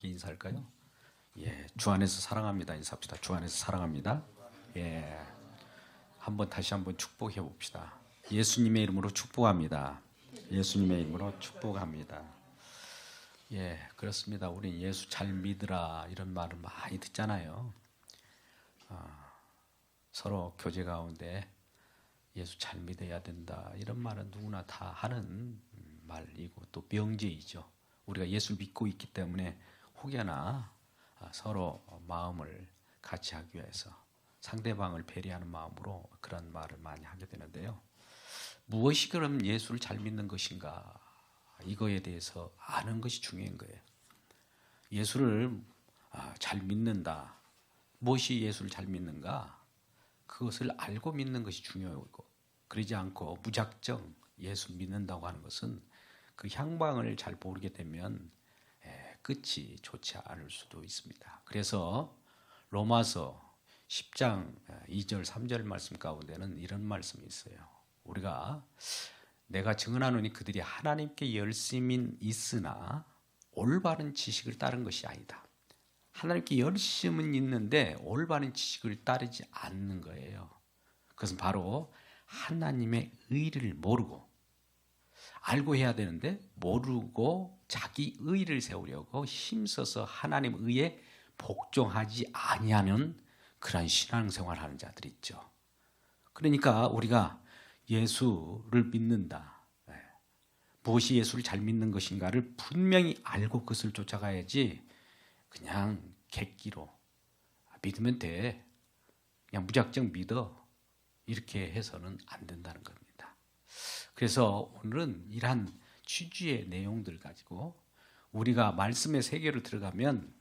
인사할까요? 예, 주 안에서 사랑합니다. 인사합시다. 주 안에서 사랑합니다. 예, 다시 한번 축복해 봅시다. 예수님의 이름으로 축복합니다. 예수님의 이름으로 축복합니다. 예, 그렇습니다. 우리 예수 잘 믿으라 이런 말을 많이 듣잖아요. 서로 교제 가운데 예수 잘 믿어야 된다 이런 말은 누구나 다 하는 말이고 또 명제이죠. 우리가 예수를 믿고 있기 때문에 혹여나 서로 마음을 같이 하기 위해서 상대방을 배려하는 마음으로 그런 말을 많이 하게 되는데요. 무엇이 그럼 예수를 잘 믿는 것인가? 이거에 대해서 아는 것이 중요한 거예요. 예수를 잘 믿는다. 무엇이 예수를 잘 믿는가? 그것을 알고 믿는 것이 중요하고, 그러지 않고 무작정 예수 믿는다고 하는 것은 그 향방을 잘 모르게 되면 끝이 좋지 않을 수도 있습니다. 그래서 로마서 10장 2절 3절 말씀 가운데는 이런 말씀이 있어요. 우리가 내가 증언하노니 그들이 하나님께 열심인 있으나 올바른 지식을 따른 것이 아니다. 하나님께 열심은 있는데 올바른 지식을 따르지 않는 거예요. 그것은 바로 하나님의 의를 모르고, 알고 해야 되는데 모르고 자기 의를 세우려고 힘써서 하나님 의에 복종하지 아니하는 그런 신앙생활을 하는 자들이 있죠. 그러니까 우리가 예수를 믿는다, 무엇이 예수를 잘 믿는 것인가를 분명히 알고 그것을 쫓아가야지 그냥 객기로 믿으면 돼, 그냥 무작정 믿어, 이렇게 해서는 안 된다는 겁니다. 그래서 오늘은 이러한 취지의 내용들 가지고 우리가 말씀의 세계로 들어가면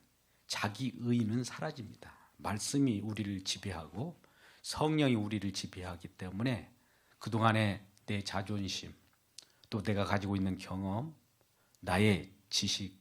자기 의는 사라집니다. 말씀이 우리를 지배하고 성령이 우리를 지배하기 때문에 그동안의 내 자존심, 또 내가 가지고 있는 경험, 나의 지식,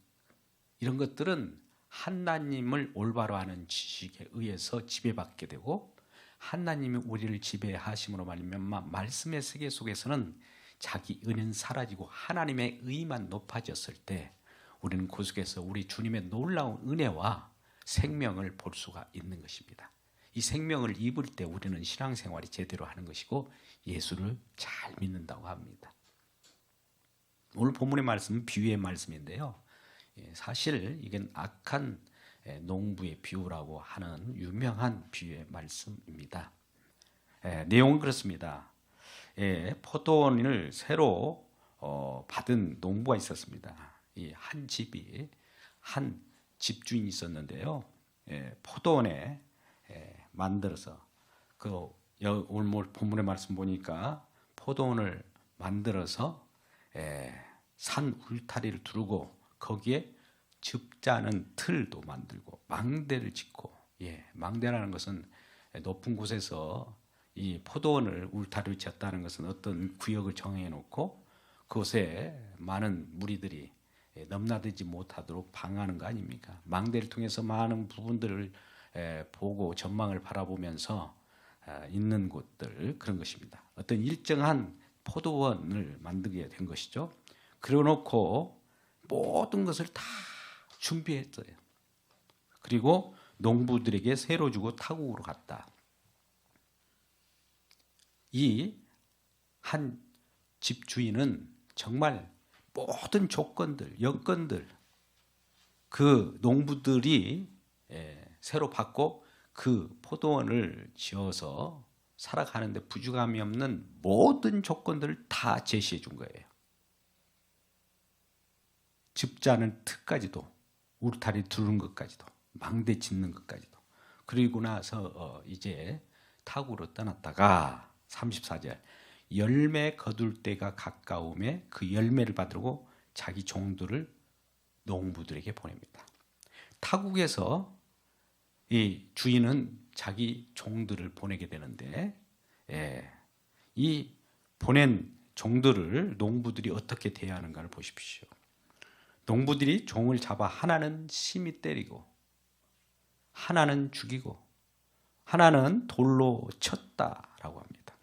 이런 것들은 하나님을 올바로 아는 지식에 의해서 지배받게 되고, 하나님이 우리를 지배하심으로 말미암아 말씀의 세계 속에서는 자기 의는 사라지고 하나님의 의만 높아졌을 때 우리는 그 속에서 우리 주님의 놀라운 은혜와 생명을 볼 수가 있는 것입니다. 이 생명을 입을 때 우리는 신앙생활이 제대로 하는 것이고 예수를 잘 믿는다고 합니다. 오늘 본문의 말씀은 비유의 말씀인데요. 사실 이건 악한 농부의 비유라고 하는 유명한 비유의 말씀입니다. 내용은 그렇습니다. 포도원을 새로 받은 농부가 있었습니다. 이 한 집이 한 집주인이 있었는데요. 포도원에 만들어서 오늘 본문의 말씀 보니까 포도원을 만들어서 산 울타리를 두르고 거기에 즙자는 틀도 만들고 망대를 짓고, 망대라는 것은 높은 곳에서 이 포도원을 울타리를 지었다는 것은 어떤 구역을 정해 놓고 그곳에 많은 무리들이 넘나들지 못하도록 방어하는 거 아닙니까? 망대를 통해서 많은 부분들을 보고 전망을 바라보면서 있는 곳들, 그런 것입니다. 어떤 일정한 포도원을 만들게 된 것이죠. 그래놓고 모든 것을 다 준비했어요. 그리고 농부들에게 새로 주고 타국으로 갔다. 이 한 집주인은 정말 모든 조건들, 여건들, 그 농부들이 새로 받고 그 포도원을 지어서 살아가는데 부족함이 없는 모든 조건들을 다 제시해 준 거예요. 즙자는 틀까지도, 울타리 두르는 것까지도, 망대 짓는 것까지도. 그리고 나서 이제 타국으로 떠났다가 34절, 열매 거둘 때가 가까움에 그 열매를 받으려고 자기 종들을 농부들에게 보냅니다. 타국에서 이 주인은 자기 종들을 보내게 되는데, 이 보낸 종들을 농부들이 어떻게 대하는가를 보십시오. 농부들이 종을 잡아 하나는 심히 때리고 하나는 죽이고 하나는 돌로 쳤다라고 합니다.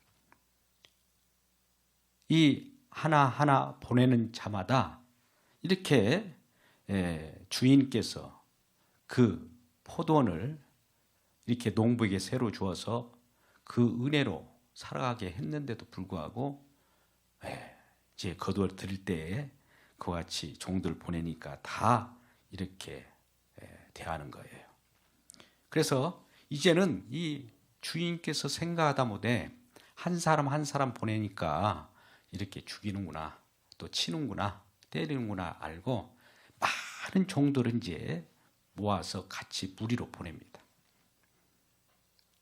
이 하나하나 보내는 자마다 이렇게 주인께서 그 포도원을 이렇게 농부에게 새로 주어서 그 은혜로 살아가게 했는데도 불구하고 이제 거두어 드릴 때에 그와 같이 종들 보내니까 다 이렇게 대하는 거예요. 그래서 이제는 이 주인께서 생각하다 못해 한 사람 한 사람 보내니까 이렇게 죽이는구나, 또 치는구나, 때리는구나 알고 많은 종들은 이제 모아서 같이 무리로 보냅니다.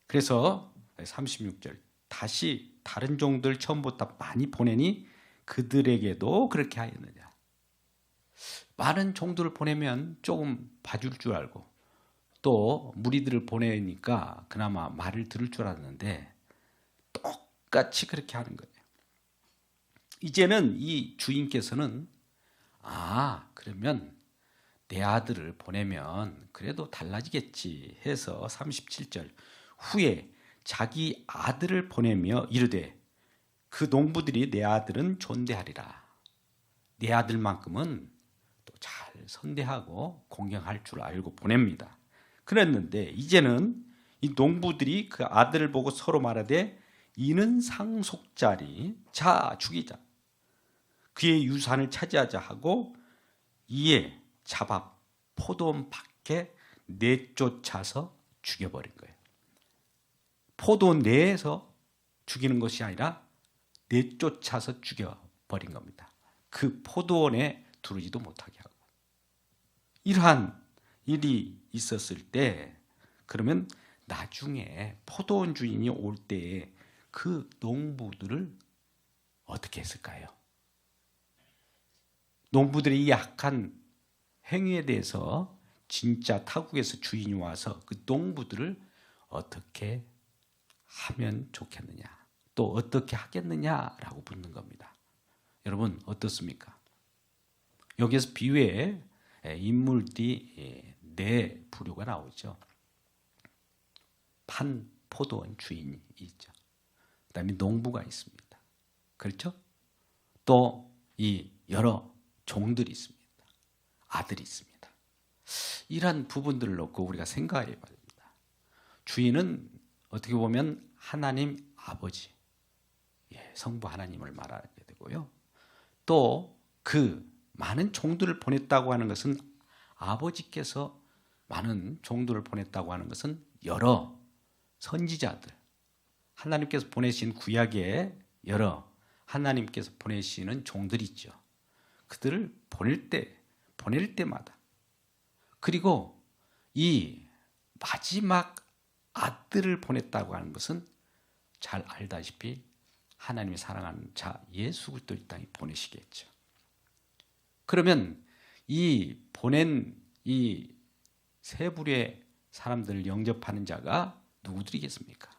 그래서 36절 다시 다른 종들 처음보다 많이 보내니 그들에게도 그렇게 하였느냐. 많은 종들을 보내면 조금 봐줄 줄 알고 또 무리들을 보내니까 그나마 말을 들을 줄 알았는데 똑같이 그렇게 하는 거예요. 이제는 이 주인께서는 그러면 내 아들을 보내면 그래도 달라지겠지 해서 37절 후에 자기 아들을 보내며 이르되 그 농부들이 내 아들은 존대하리라. 내 아들만큼은 또 잘 선대하고 공경할 줄 알고 보냅니다. 그랬는데 이제는 이 농부들이 그 아들을 보고 서로 말하되 이는 상속자니 자 죽이자. 그의 유산을 차지하자 하고 이에 잡아 포도원 밖에 내쫓아서 죽여버린 거예요. 포도원 내에서 죽이는 것이 아니라 내쫓아서 죽여버린 겁니다. 그 포도원에 두르지도 못하게 하고. 이러한 일이 있었을 때 그러면 나중에 포도원 주인이 올 때에 그 농부들을 어떻게 했을까요? 농부들의 이 악한 행위에 대해서 진짜 타국에서 주인이 와서 그 농부들을 어떻게 하면 좋겠느냐, 또 어떻게 하겠느냐라고 묻는 겁니다. 여러분 어떻습니까? 여기에서 비유의 인물들이 네 부류가 나오죠. 판 포도원 주인이 있죠. 그다음에 농부가 있습니다. 그렇죠? 또 이 여러 종들이 있습니다. 아들이 있습니다. 이러한 부분들을 놓고 우리가 생각해 봐야 됩니다. 주인은 어떻게 보면 하나님 아버지, 성부 하나님을 말하게 되고요. 또 그 많은 종들을 보냈다고 하는 것은 아버지께서 많은 종들을 보냈다고 하는 것은 여러 선지자들, 하나님께서 보내신 구약에 여러 하나님께서 보내시는 종들이 있죠. 그들을 보낼 때마다 그리고 이 마지막 아들을 보냈다고 하는 것은 잘 알다시피 하나님이 사랑하는 자 예수 그리스도를 이 땅에 보내시겠죠. 그러면 이 보낸 이 세 부류의 사람들을 영접하는 자가 누구들이겠습니까?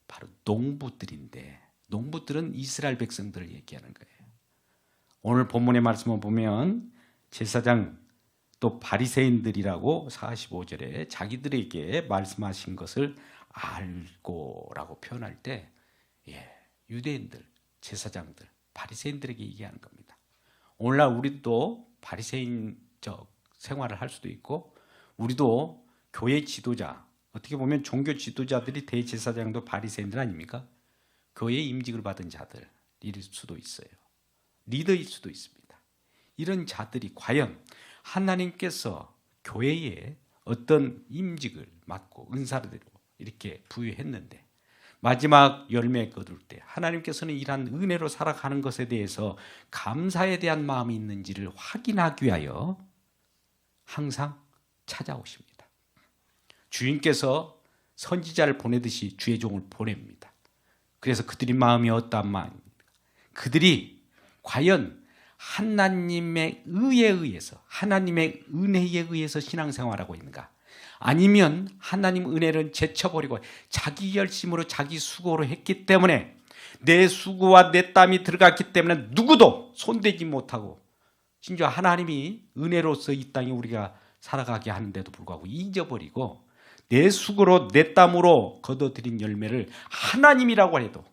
바로 농부들인데 농부들은 이스라엘 백성들을 얘기하는 거예요. 오늘 본문의 말씀을 보면 제사장 또 바리새인들이라고 45절에 자기들에게 말씀하신 것을 알고라고 표현할 때 유대인들, 제사장들, 바리새인들에게 얘기하는 겁니다. 오늘날 우리도 바리새인적 생활을 할 수도 있고 우리도 교회 지도자, 어떻게 보면 종교 지도자들이 대제사장도 바리새인들 아닙니까? 교회 임직을 받은 자들일 수도 있어요. 리더일 수도 있습니다. 이런 자들이 과연 하나님께서 교회에 어떤 임직을 맡고 은사를 이렇게 부여했는데 마지막 열매 거둘 때 하나님께서는 이러한 은혜로 살아가는 것에 대해서 감사에 대한 마음이 있는지를 확인하기 위하여 항상 찾아오십니다. 주인께서 선지자를 보내듯이 주의 종을 보냅니다. 그래서 그들의 마음이 어떠한 마음입니까? 그들이 과연 하나님의 의에 의해서 하나님의 은혜에 의해서 신앙생활하고 있는가? 아니면 하나님 은혜를 제쳐버리고 자기 열심으로 자기 수고로 했기 때문에 내 수고와 내 땀이 들어갔기 때문에 누구도 손대지 못하고 심지어 하나님이 은혜로서 이 땅에 우리가 살아가게 하는데도 불구하고 잊어버리고 내 수고로 내 땀으로 거둬들인 열매를 하나님이라고 해도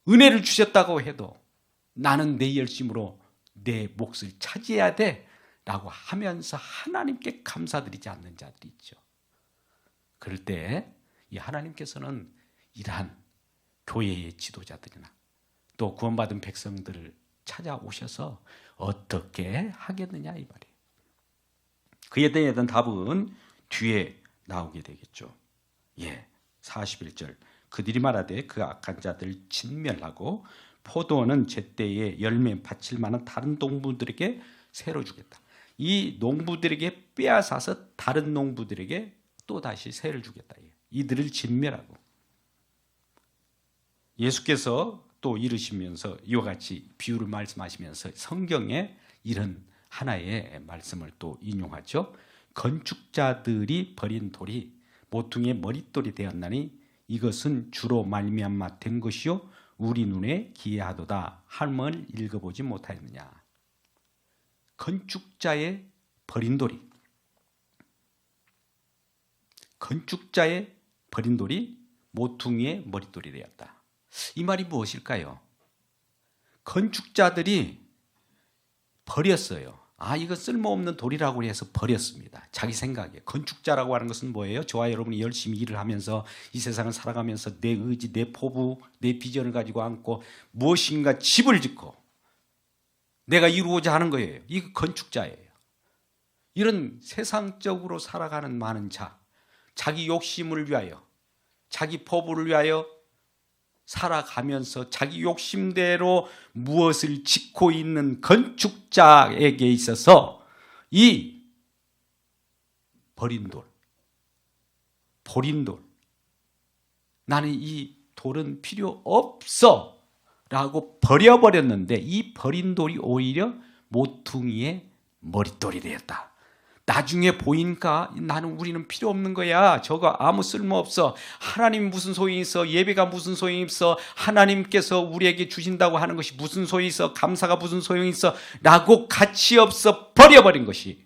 은혜를 주셨다고 해도 나는 내 열심으로 내 몫을 차지해야 돼. 라고 하면서 하나님께 감사드리지 않는 자들이 있죠. 그럴 때 이 하나님께서는 이러한 교회의 지도자들이나 또 구원받은 백성들을 찾아오셔서 어떻게 하겠느냐 이 말이에요. 그에 대한 답은 뒤에 나오게 되겠죠. 41절 그들이 말하되 그 악한 자들 진멸하고 포도원은 제때에 열매 바칠 만한 다른 농부들에게 새로 주겠다. 이 농부들에게 빼앗아서 다른 농부들에게 또 다시 새를 주겠다. 이들을 진멸하고 예수께서 또 이르시면서 이와 같이 비유를 말씀하시면서 성경에 이런 하나의 말씀을 또 인용하죠. 건축자들이 버린 돌이 모퉁이의 머릿돌이 되었나니 이것은 주로 말미암아 된 것이요 우리 눈에 기이하도다 함을 읽어보지 못하였느냐. 건축자의 버린 돌이 모퉁이의 머릿돌이 되었다. 이 말이 무엇일까요? 건축자들이 버렸어요. 이거 쓸모없는 돌이라고 해서 버렸습니다. 자기 생각에. 건축자라고 하는 것은 뭐예요? 저와 여러분이 열심히 일을 하면서 이 세상을 살아가면서 내 의지, 내 포부, 내 비전을 가지고 안고 무엇인가 집을 짓고 내가 이루고자 하는 거예요. 이거 건축자예요. 이런 세상적으로 살아가는 많은 자, 자기 욕심을 위하여, 자기 포부를 위하여 살아가면서 자기 욕심대로 무엇을 짓고 있는 건축자에게 있어서 이 버린 돌, 나는 이 돌은 필요 없어 라고 버려버렸는데 이 버린 돌이 오히려 모퉁이의 머릿돌이 되었다. 나중에 보니까 우리는 필요 없는 거야. 저거 아무 쓸모 없어. 하나님 무슨 소용이 있어? 예배가 무슨 소용이 있어? 하나님께서 우리에게 주신다고 하는 것이 무슨 소용이 있어? 감사가 무슨 소용이 있어? 라고 가치 없어 버려버린 것이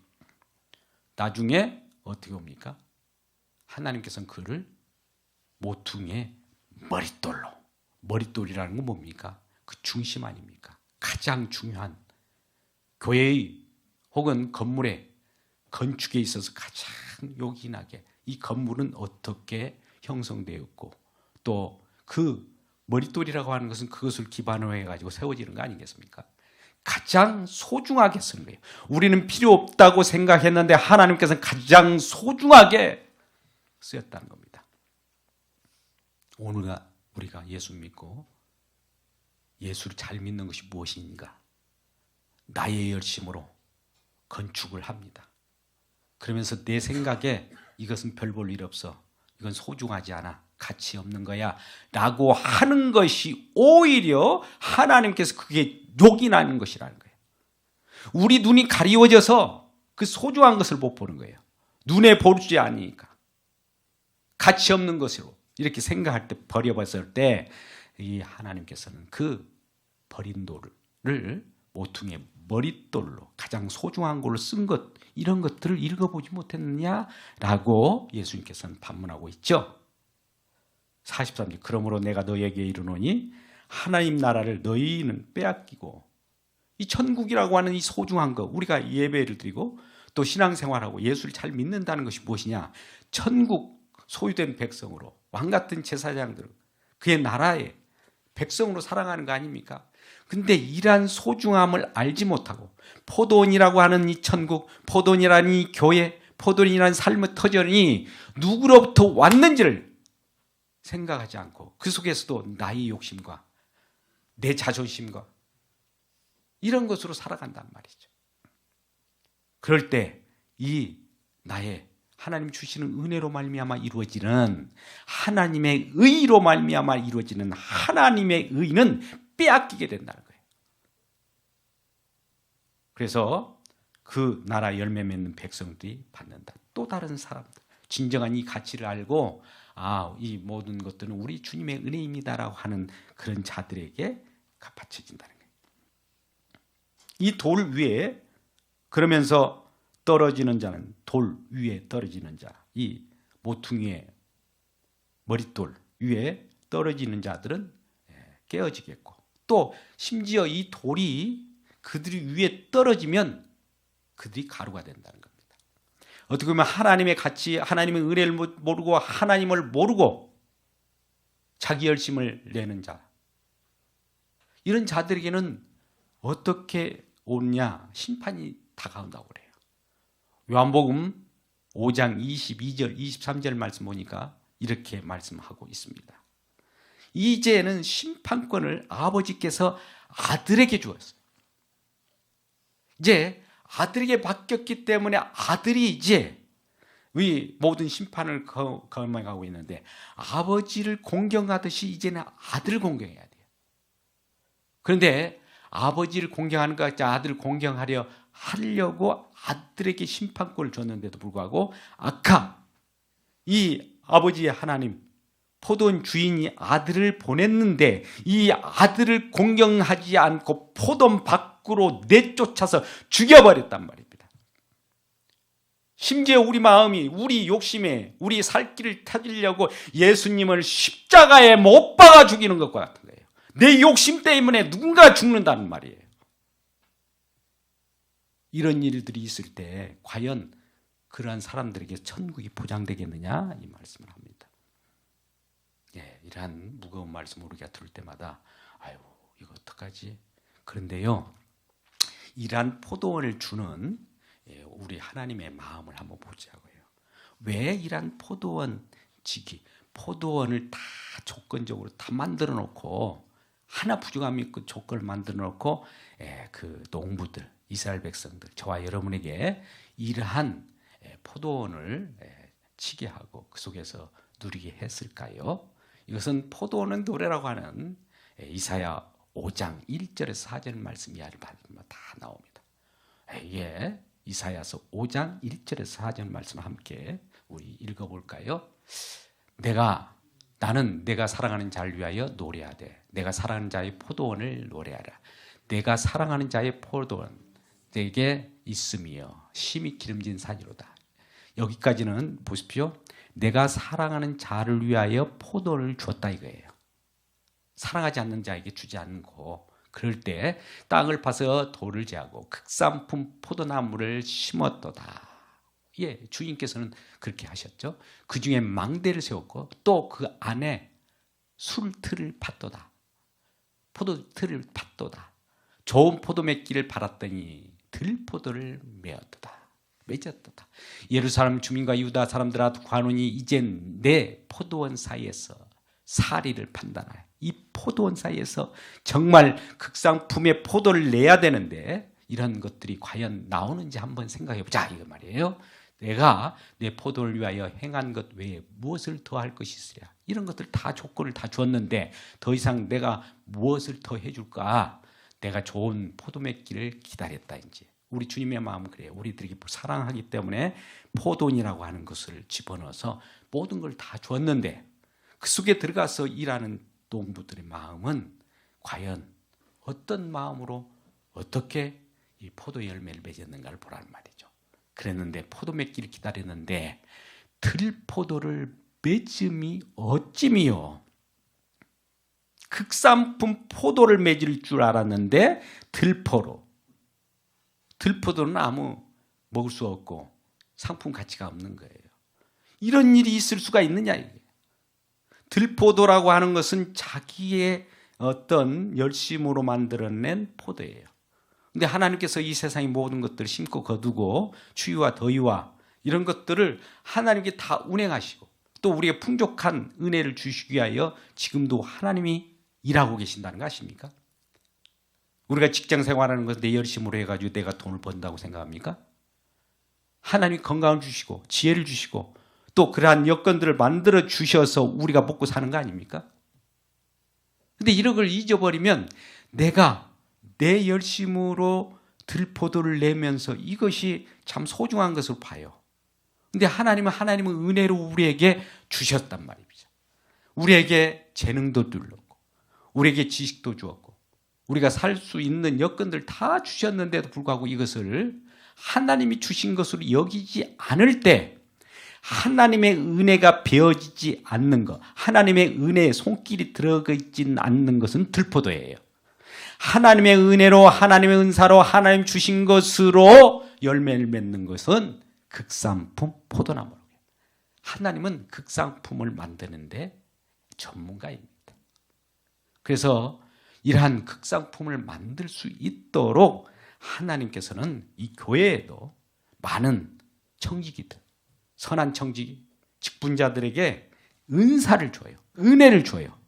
나중에 어떻게 옵니까? 하나님께서는 그를 모퉁이의 머릿돌이라는 건 뭡니까? 그 중심 아닙니까? 가장 중요한 교회의 혹은 건물의 건축에 있어서 가장 요긴하게 이 건물은 어떻게 형성되었고 또 그 머릿돌이라고 하는 것은 그것을 기반으로 해가지고 세워지는 거 아니겠습니까? 가장 소중하게 쓰는 거예요. 우리는 필요 없다고 생각했는데 하나님께서는 가장 소중하게 쓰였다는 겁니다. 오늘 우리가 예수 믿고 예수를 잘 믿는 것이 무엇인가? 나의 열심으로 건축을 합니다. 그러면서 내 생각에 이것은 별 볼 일 없어. 이건 소중하지 않아. 가치 없는 거야. 라고 하는 것이 오히려 하나님께서 그게 욕이 나는 것이라는 거예요. 우리 눈이 가리워져서 그 소중한 것을 못 보는 거예요. 눈에 보지 않으니까. 가치 없는 것으로 이렇게 생각할 때 버려봤을 때 이 하나님께서는 그 버린 돌을 모퉁이의 머릿돌로 가장 소중한 걸로 쓴 것 이런 것들을 읽어보지 못했느냐라고 예수님께서는 반문하고 있죠. 43절 그러므로 내가 너에게 이르노니 하나님 나라를 너희는 빼앗기고 이 천국이라고 하는 이 소중한 것 우리가 예배를 드리고 또 신앙생활하고 예수를 잘 믿는다는 것이 무엇이냐? 천국 소유된 백성으로 왕같은 제사장들 그의 나라의 백성으로 살아가는 거 아닙니까? 근데 이러한 소중함을 알지 못하고 포도원이라고 하는 이 천국, 포도원이라는 이 교회, 포도원이라는 삶의 터전이 누구로부터 왔는지를 생각하지 않고 그 속에서도 나의 욕심과 내 자존심과 이런 것으로 살아간단 말이죠. 그럴 때 이 나의 하나님 주시는 은혜로 말미암아 이루어지는 하나님의 의로 말미암아 이루어지는 하나님의 의는 빼앗기게 된다는 거예요. 그래서 그 나라 열매 맺는 백성들이 받는다. 또 다른 사람들 진정한 이 가치를 알고 이 모든 것들은 우리 주님의 은혜입니다라고 하는 그런 자들에게 갚아쳐진다는 거예요. 이 돌 위에 그러면서 떨어지는 자는 돌 위에 떨어지는 자, 이 모퉁이의 머릿돌 위에 떨어지는 자들은 깨어지겠고 또 심지어 이 돌이 그들이 위에 떨어지면 그들이 가루가 된다는 겁니다. 어떻게 보면 하나님의 가치, 하나님의 은혜를 모르고 하나님을 모르고 자기 열심을 내는 자, 이런 자들에게는 어떻게 오냐? 심판이 다가온다고 그래요. 요한복음 5장 22절 23절 말씀 보니까 이렇게 말씀하고 있습니다. 이제는 심판권을 아버지께서 아들에게 주었어요. 이제 아들에게 맡겼기 때문에 아들이 이제 이 모든 심판을 거명하고 있는데, 아버지를 공경하듯이 이제는 아들을 공경해야 돼요. 그런데 아버지를 공경하는 것 같지 아들을 공경하려고 아들에게 심판권을 줬는데도 불구하고, 아까 이 아버지 하나님 포도원 주인이 아들을 보냈는데 이 아들을 공경하지 않고 포도원 밖으로 내쫓아서 죽여버렸단 말입니다. 심지어 우리 마음이, 우리 욕심에, 우리 살 길을 찾으려고 예수님을 십자가에 못 박아 죽이는 것과 같은 거예요. 내 욕심 때문에 누군가 죽는다는 말이에요. 이런 일들이 있을 때 과연 그러한 사람들에게 천국이 보장되겠느냐, 이 말씀을 합니다. 예, 이러한 무거운 말씀을 우리가 들을 때마다 아유, 이거 어떡하지? 그런데요, 이러한 포도원을 주는 우리 하나님의 마음을 한번 보자고요. 왜 이러한 포도원을 다 조건적으로 다 만들어 놓고, 하나 부족함이 있고 조건을 만들어 놓고 그 농부들, 이스라엘 백성들, 저와 여러분에게 이러한 포도원을 치게 하고 그 속에서 누리게 했을까요? 이것은 포도원은 노래라고 하는 이사야 5장 1절에서 4절 말씀 이하를 받으면 다 나옵니다. 예, 이사야서 5장 1절에서 4절 말씀을 함께 우리 읽어볼까요? 나는 내가 사랑하는 자를 위하여 노래하되 내가 사랑하는 자의 포도원을 노래하라. 내가 사랑하는 자의 포도원 내게 있으며 심히 기름진 산이로다. 여기까지는 보십시오. 내가 사랑하는 자를 위하여 포도를 줬다 이거예요. 사랑하지 않는 자에게 주지 않고, 그럴 때 땅을 파서 돌을 제하고 극산품 포도나무를 심었도다. 예, 주인께서는 그렇게 하셨죠. 그 중에 망대를 세웠고 또 그 안에 술틀을 팠도다. 포도틀을 팠도다. 좋은 포도 맺기를 바랐더니 들포도를 메었도다. 맺었도다. 예루살렘 주민과 유다 사람들아 관원이 이젠 내 포도원 사이에서 사리를 판단하여 이 포도원 사이에서 정말 극상품의 포도를 내야 되는데 이런 것들이 과연 나오는지 한번 생각해 보자 이거 말이에요. 내가 내 포도를 위하여 행한 것 외에 무엇을 더 할 것이 있으랴. 이런 것들 다 조건을 다 줬는데 더 이상 내가 무엇을 더 해줄까. 내가 좋은 포도 맺기를 기다렸다. 이제 우리 주님의 마음은 그래요. 우리들에게 사랑하기 때문에 포도원이라고 하는 것을 집어넣어서 모든 걸 다 줬는데 그 속에 들어가서 일하는 농부들의 마음은 과연 어떤 마음으로 어떻게 이 포도 열매를 맺었는가를 보라는 말이죠. 그랬는데 포도 맺기를 기다렸는데 들포도를 맺음이 어찌미요. 극산품 포도를 맺을 줄 알았는데 들포도는 아무 먹을 수 없고 상품 가치가 없는 거예요. 이런 일이 있을 수가 있느냐 이게. 들포도라고 하는 것은 자기의 어떤 열심으로 만들어낸 포도예요. 근데 하나님께서 이 세상의 모든 것들을 심고 거두고 추위와 더위와 이런 것들을 하나님께 다 운행하시고 또 우리의 풍족한 은혜를 주시기 위하여 지금도 하나님이 일하고 계신다는 거 아십니까? 우리가 직장 생활하는 것을 내 열심으로 해가지고 내가 돈을 번다고 생각합니까? 하나님이 건강을 주시고 지혜를 주시고 또 그러한 여건들을 만들어 주셔서 우리가 먹고 사는 거 아닙니까? 근데 이런 걸 잊어버리면 내가 내 열심으로 들포도를 내면서 이것이 참 소중한 것으로 봐요. 근데 하나님은 은혜로 우리에게 주셨단 말입니다. 우리에게 재능도 둘렀고 우리에게 지식도 주었고 우리가 살 수 있는 여건들 다 주셨는데도 불구하고 이것을 하나님이 주신 것으로 여기지 않을 때 하나님의 은혜가 베어지지 않는 것, 하나님의 은혜에 손길이 들어가 있지 않는 것은 들포도예요. 하나님의 은혜로 하나님의 은사로 하나님 주신 것으로 열매를 맺는 것은 극상품 포도나무라고 해요. 하나님은 극상품을 만드는데 전문가입니다. 그래서 이러한 극상품을 만들 수 있도록 하나님께서는 이 교회에도 많은 청지기들, 선한 청지기, 직분자들에게 은사를 줘요. 은혜를 줘요.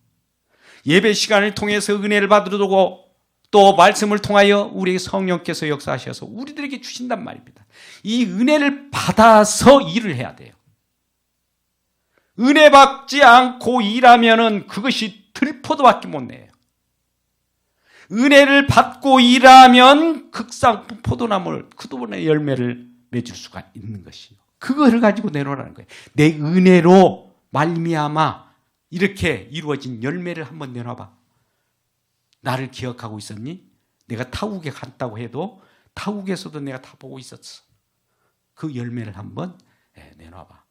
예배 시간을 통해서 은혜를 받으려고 또 말씀을 통하여 우리 성령께서 역사하셔서 우리들에게 주신단 말입니다. 이 은혜를 받아서 일을 해야 돼요. 은혜 받지 않고 일하면은 그것이 들포도밖에 못 내요. 은혜를 받고 일하면 극상품 포도나무를 그도분의 열매를 맺을 수가 있는 것이요. 그거를 가지고 내놓으라는 거예요. 내 은혜로 말미암아 이렇게 이루어진 열매를 한번 내놔봐. 나를 기억하고 있었니? 내가 타국에 갔다고 해도 타국에서도 내가 다 보고 있었어. 그 열매를 한번 내놔봐.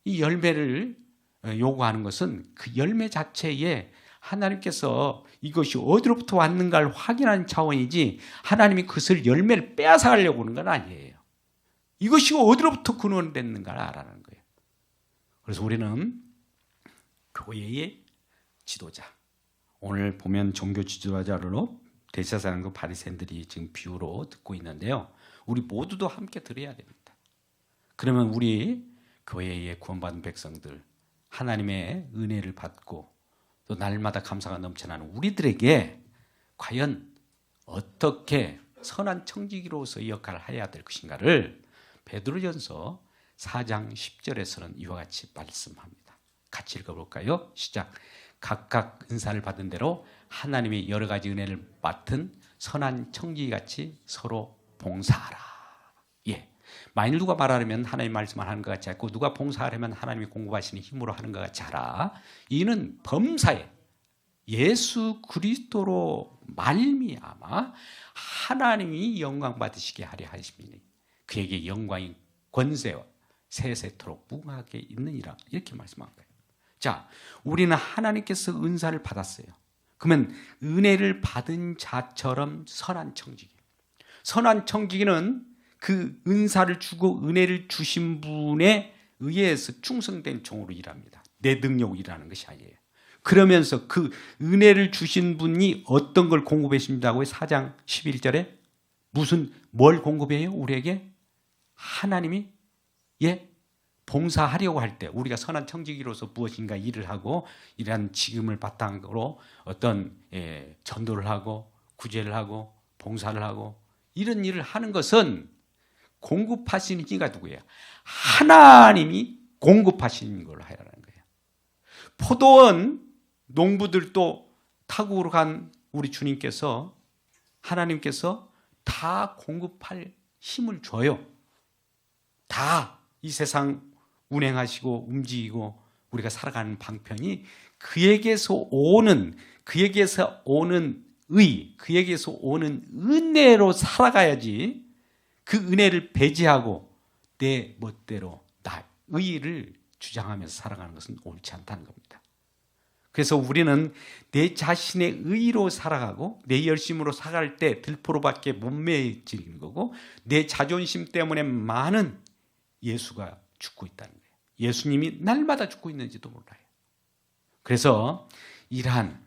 이 열매를 요구하는 것은 그 열매 자체에 하나님께서 이것이 어디로부터 왔는가를 확인하는 차원이지 하나님이 그것을 열매를 빼앗아가려고 하는 건 아니에요. 이것이 어디로부터 근원됐는가를 알아내는 거예요. 그래서 우리는 교회의 지도자, 오늘 보면 종교 지도자로 대제사장과 그 바리새인들이 지금 비유로 듣고 있는데요. 우리 모두도 함께 들어야 됩니다. 그러면 우리 교회의 구원받은 백성들, 하나님의 은혜를 받고 또 날마다 감사가 넘쳐나는 우리들에게 과연 어떻게 선한 청지기로서 역할을 해야 될 것인가를 베드로전서 4장 10절에서는 이와 같이 말씀합니다. 같이 읽어볼까요? 시작. 각각 은사를 받은 대로 하나님의 여러 가지 은혜를 맡은 선한 청지기같이 서로 봉사하라. 예. 만일 누가 말하려면 하나님 말씀을 하는 것 같이 하고 누가 봉사하려면 하나님이 공급하시는 힘으로 하는 것 같이 하라. 이는 범사에 예수 그리스도로 말미암아 하나님이 영광 받으시게 하려 하심이니 그에게 영광이 권세와 세세토록 무궁하게 있느니라. 이렇게 말씀한 거예요. 자, 우리는 하나님께서 은사를 받았어요. 그러면 은혜를 받은 자처럼 선한 청지기. 선한 청지기는 그 은사를 주고 은혜를 주신 분에 의해서 충성된 종으로 일합니다. 내 능력으로 일하는 것이 아니에요. 그러면서 그 은혜를 주신 분이 어떤 걸 공급해 주신다고요? 4장 11절에 뭘 공급해요? 우리에게 하나님이 봉사하려고 할 때 우리가 선한 청지기로서 무엇인가 일을 하고 이러한 직임을 바탕으로 어떤 전도를 하고 구제를 하고 봉사를 하고 이런 일을 하는 것은 공급하시는 이가 누구예요? 하나님이 공급하시는 걸로 하라는 거예요. 포도원 농부들도 타국으로 간 우리 주님께서 하나님께서 다 공급할 힘을 줘요. 다 이 세상 운행하시고 움직이고 우리가 살아가는 방편이 그에게서 오는 그에게서 오는 은혜로 살아가야지 그 은혜를 배제하고 내 멋대로 나 의를 주장하면서 살아가는 것은 옳지 않다는 겁니다. 그래서 우리는 내 자신의 의로 살아가고 내 열심으로 살아갈 때 들포로밖에 못 매지는 거고 내 자존심 때문에 많은 예수가 죽고 있다는 거예요. 예수님이 날마다 죽고 있는지도 몰라요. 그래서 이러한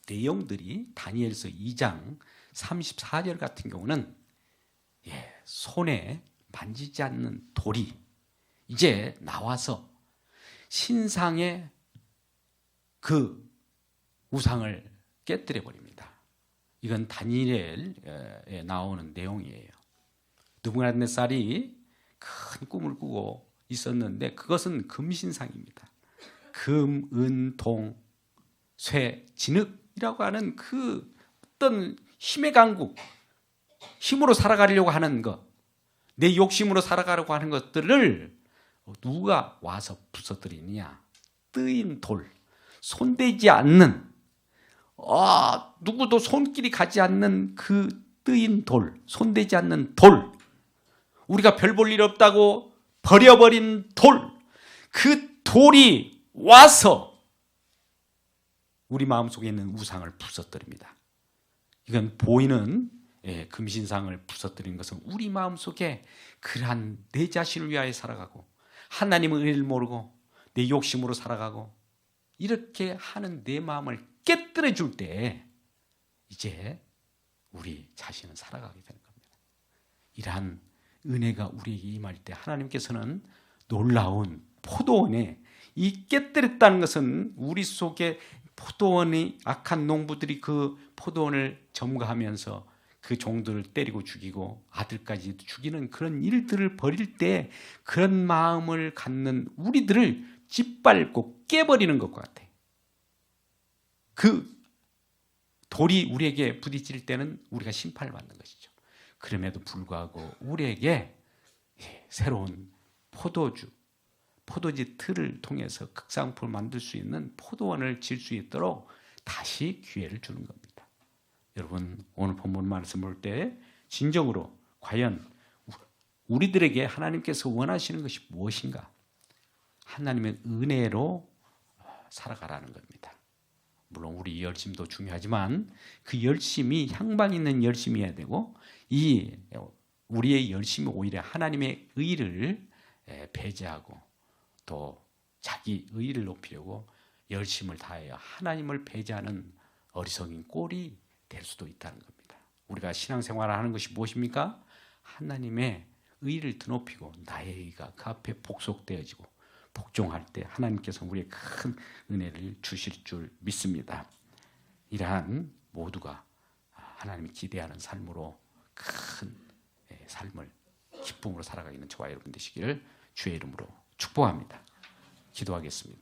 내용들이 다니엘서 2장 34절 같은 경우는 손에 만지지 않는 돌이 이제 나와서 신상의 그 우상을 깨뜨려 버립니다. 이건 다니엘에 나오는 내용이에요. 느부갓네살이 큰 꿈을 꾸고 있었는데 그것은 금신상입니다. 금, 은, 동, 쇠, 진흙이라고 하는 그 어떤 힘의 강국, 힘으로 살아가려고 하는 것, 내 욕심으로 살아가려고 하는 것들을 누가 와서 부숴뜨리느냐? 뜨인 돌, 손대지 않는, 누구도 손길이 가지 않는 그 뜨인 돌, 손대지 않는 돌, 우리가 별 볼 일 없다고 버려버린 돌, 그 돌이 와서 우리 마음속에 있는 우상을 부숴뜨립니다. 이건 보이는 금신상을 부서뜨린 것은 우리 마음속에 그러한 내 자신을 위하여 살아가고 하나님의 의를 모르고 내 욕심으로 살아가고 이렇게 하는 내 마음을 깨뜨려 줄 때 이제 우리 자신은 살아가게 되는 겁니다. 이러한 은혜가 우리에게 임할 때 하나님께서는 놀라운 포도원에 이 깨뜨렸다는 것은 우리 속에 포도원의 악한 농부들이 그 포도원을 점거하면서 그 종들을 때리고 죽이고 아들까지 죽이는 그런 일들을 벌일 때 그런 마음을 갖는 우리들을 짓밟고 깨버리는 것과 같아요. 그 돌이 우리에게 부딪힐 때는 우리가 심판을 받는 것이죠. 그럼에도 불구하고 우리에게 새로운 포도지 틀을 통해서 극상품을 만들 수 있는 포도원을 질 수 있도록 다시 기회를 주는 겁니다. 여러분, 오늘 본문 말씀 볼 때 진정으로 과연 우리들에게 하나님께서 원하시는 것이 무엇인가? 하나님의 은혜로 살아가라는 겁니다. 물론 우리 열심도 중요하지만 그 열심이 향방 있는 열심이어야 되고 이 우리의 열심이 오히려 하나님의 의를 배제하고 또 자기 의를 높이려고 열심을 다하여 하나님을 배제하는 어리석인 꼴이 될 수도 있다는 겁니다. 우리가 신앙생활을 하는 것이 무엇입니까? 하나님의 의를 드높이고 나의 의가 그 앞에 복속되어지고 복종할 때 하나님께서 우리의 큰 은혜를 주실 줄 믿습니다. 이러한 모두가 하나님이 기대하는 삶으로 큰 삶을 기쁨으로 살아가는 저와 여러분 되시기를 주의 이름으로 축복합니다. 기도하겠습니다.